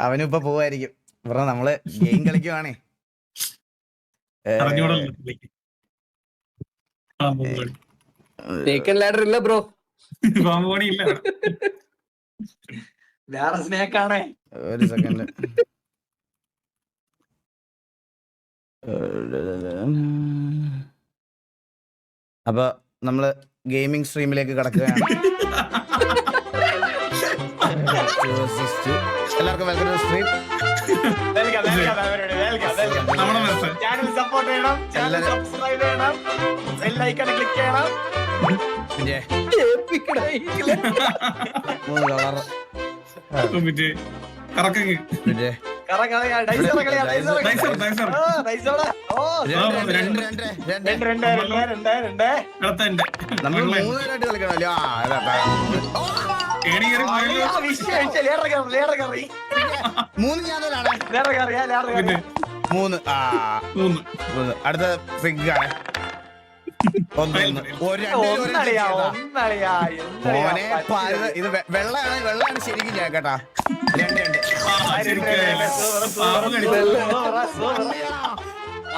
അവനും ഇപ്പൊ പോവായിരിക്കും. ബ്രോ നമ്മള് ഗെയിം കളിക്കുവാണേ. ലാഡർ ഇല്ല ബ്രോ. വേറെ സ്നേക്കാണേ. ഒരു സെക്കൻഡ്. അപ്പൊ നമ്മള് ഗെയിമിംഗ് സ്ട്രീമിലേക്ക് കടക്കുകയാണ്. എല്ലാവർക്കും welcome to stream. Channel support ചെയ്യണം, ചാനൽ സബ്സ്ക്രൈബ് ചെയ്യണം, ബെൽ ഐക്കൺ ക്ലിക്ക് ചെയ്യണം. നമ്മൾ 3 പേരായിട്ട് കളിക്കണല്ലോ. മൂന്ന് ചാനലാണ്. 3 അടുത്ത ഫിഗ് ആണ്. ഇത് വെള്ളമാണ് ശരിക്കും ഞാൻ കേട്ടാ.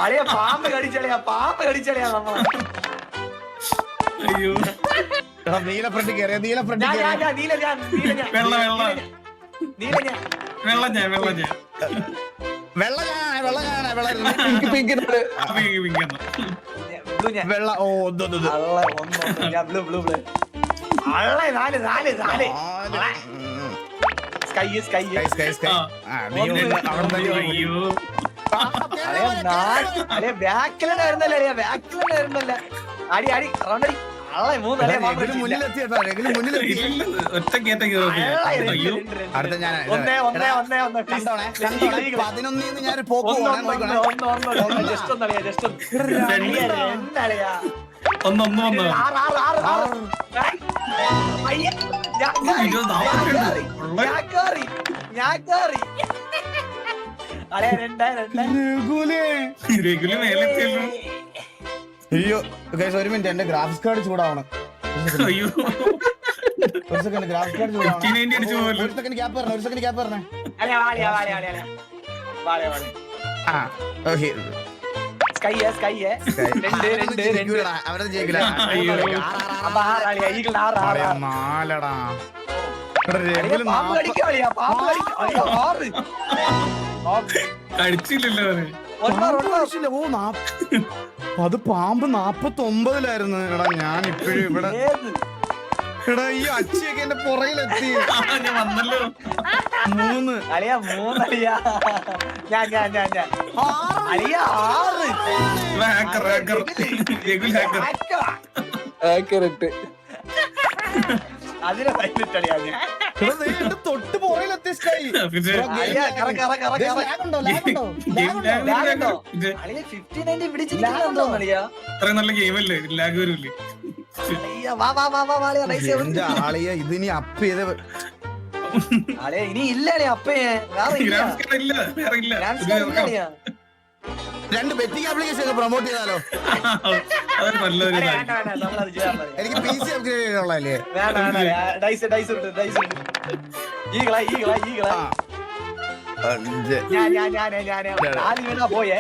2 പാമ്പ് കടിച്ചളിയാ നമ്മളെ. നീല ഫ്രണ്ട് കയറിയ നീല ഫ്രണ്ട് വെള്ള. ഓ ബാക്കിലുണ്ടായിരുന്നല്ലേ. അടി അടി റൗണ്ടടി. അടുത്ത ഞാൻ 11 ഞാൻ അയ്യോ ഒരു മിനിറ്റ്, എന്റെ ഗ്രാഫിക്സ് കാർഡ് ചൂടാവണം. ഒരു സെക്കൻഡ് ഗ്രാഫിക്സ് കാർഡ് ചൂടാവണം. ഒരു സെക്കൻഡ് ഗ്യാപ്പ് പറഞ്ഞേ. അവരത് ജയിക്കില്ല. നാലടാ കഴിച്ചില്ലല്ലോ. അത് പാമ്പ് 49-ലായിരുന്നു. എടാ ഞാൻ ഇപ്പോഴും ഇവിടെ. എടാ ഈ അച്ചിയൊക്കെ എന്റെ പുറകിലെത്തി. 3 തൊട്ട് പുറകിലെത്തി. നല്ല ഗെയിമല്ലേ, ലാഗ് വരൂല്ലേ. ഇതിനി അപ്പ് ചെയ്ത് ഇനി ഇല്ല അപ്പയെ. 2 ബെറ്റിംഗ് ആപ്ലിക്കേഷൻ പ്രൊമോട്ട് ചെയ്താലോ? എനിക്ക് PC അപ്ഗ്രേഡ് ചെയ്യാനുള്ളതല്ലേ. പോയേ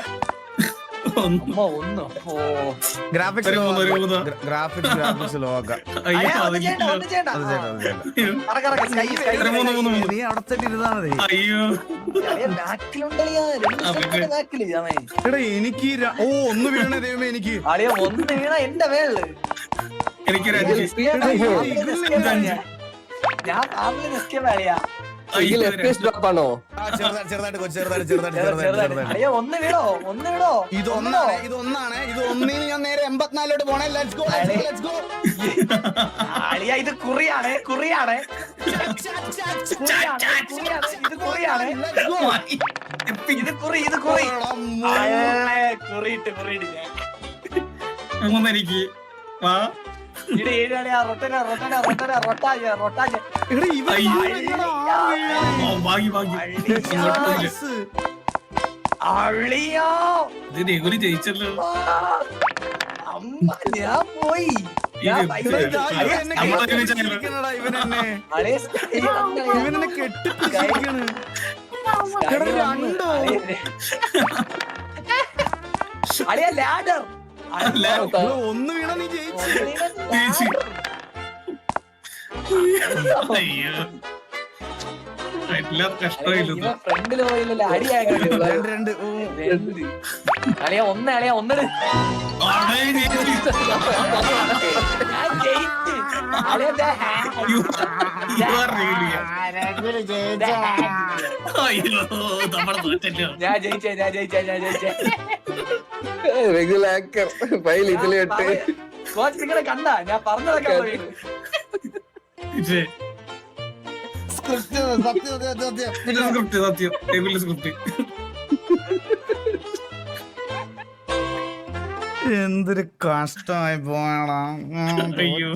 ഗ്രാഫിക്സ് ലോക. നീ അവിടെ തന്നെ ഇരുന്നാ മതി. എടാ എനിക്ക് 1 വീണ ദൈവമേ. എനിക്ക് 1 വീണ എന്റെ മേളില്. ഞാൻ ഡ്രോപ്പാണോ? ചെറുതായിട്ട് ഇതൊന്നാണ്. ഇത് 1 ഞാൻ നേരെ 84 പോണേ. Let's go. ഇത് കുറിയാണ്. ജയിച്ചല്ലോ. ഞാൻ പോയി. എന്നെ കെട്ടിപ്പിടിച്ചിരിക്കണടാ ഇവനെന്നെ. ഇവനെന്നെ കെട്ടിപ്പിടിച്ചിരിക്കണ്. എടാ രണ്ടോ? എടാ, ഒന്ന് വീണ നീ ജയിച്ചു. അയ്യോ എല്ലാ കഷ്ടമില്ല ഫ്രണ്ടില് പോയില്ലല്ലോ അടിയായ രണ്ട് ഓ. അളിയ ഒന്നിട് ഞാൻ ജയിച്ച്. അളിയ ദേ അയ്യോ നമ്മളെ തോറ്റല്ലോ ഞാൻ ജയിച്ചേ റെഗുലാക്കർ ഫയൽ ഇതിലിട്ട് കോച്ച് നിങ്ങളെ കണ്ട ഞാൻ പറഞ്ഞതൊക്കെ സ്ക്രിപ്റ്റ് സത്യം ടേബിളിലെ സ്ക്രിപ്റ്റ് എന്തൊരു കഷ്ടമായി പോയടാ. അയ്യോ.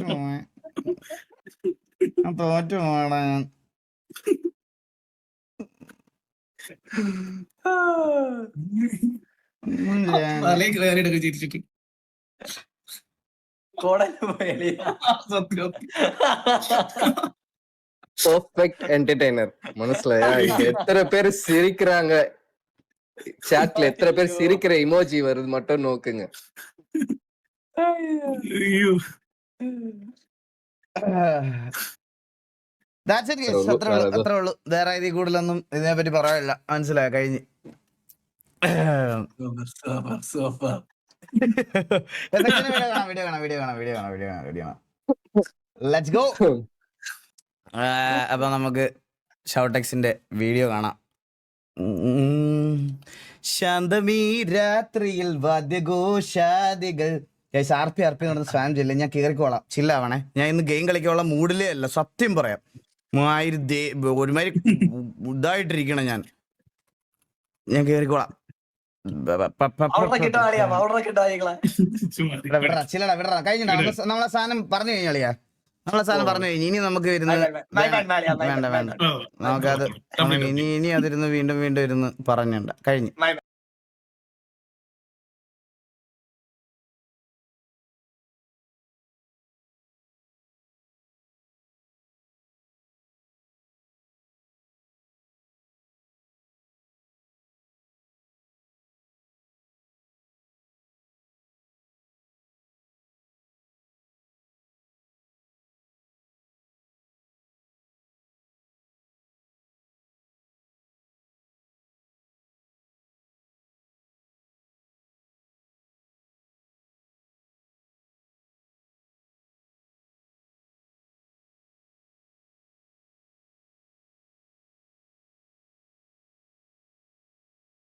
തോറ്റു പോയടാ ഞാൻ. തലേ കയറിയിട്ടൊക്കെ ചിരിച്ചിട്ട് കോടല് പോയളിയ സത്യം பர்ஃபெக்ட் என்டர்டெய்னர் மனசுலயா எத்தனை பேர் சிரிக்கிறாங்க சாட்ல எத்தனை பேர் சிரிக்கிற இமோஜி வருது மட்டும் நோக்குங்க അയ്യോ That's it, guys. അത്രേ ഉള്ളൂ. വേറെ ഇതിൽ കൂടുതലൊന്നും ഇതിനെ പറ്റി പറയാനില്ല. മനസ്സിലായോ? കഴിഞ്ഞ് വീഡിയോ കാണാം. Let's go. അപ്പൊ നമുക്ക് ഷൗടെക്സിന്റെ വീഡിയോ കാണാം. ശാന്തമീ രാത്രിയിൽ വാദ്യഘോഷാദികൾ ആർപി സ്പാം ചെയ്യില്ല. ഞാൻ കേറിക്കോളാം. ചില്ലാവണേ. ഞാൻ ഇന്ന് ഗെയിം കളിക്കാനുള്ള മൂഡിലേ അല്ല, സത്യം പറയാം. ഒരുമാതിരി ഇതായിട്ടിരിക്കണം ഞാൻ കേറിക്കോളാം. ചില്ലടാ വിടറാ. കഴിഞ്ഞിട്ടാ നമ്മളെ സാധനം പറഞ്ഞു കഴിഞ്ഞാളിയാ. നമ്മളെ സാധനം പറഞ്ഞു കഴിഞ്ഞു. ഇനി നമുക്ക് ഇരുന്ന് വേണ്ട നമുക്കത് ഇനി അതിരുന്ന് വീണ്ടും ഇരുന്ന് പറഞ്ഞണ്ട. കഴിഞ്ഞു.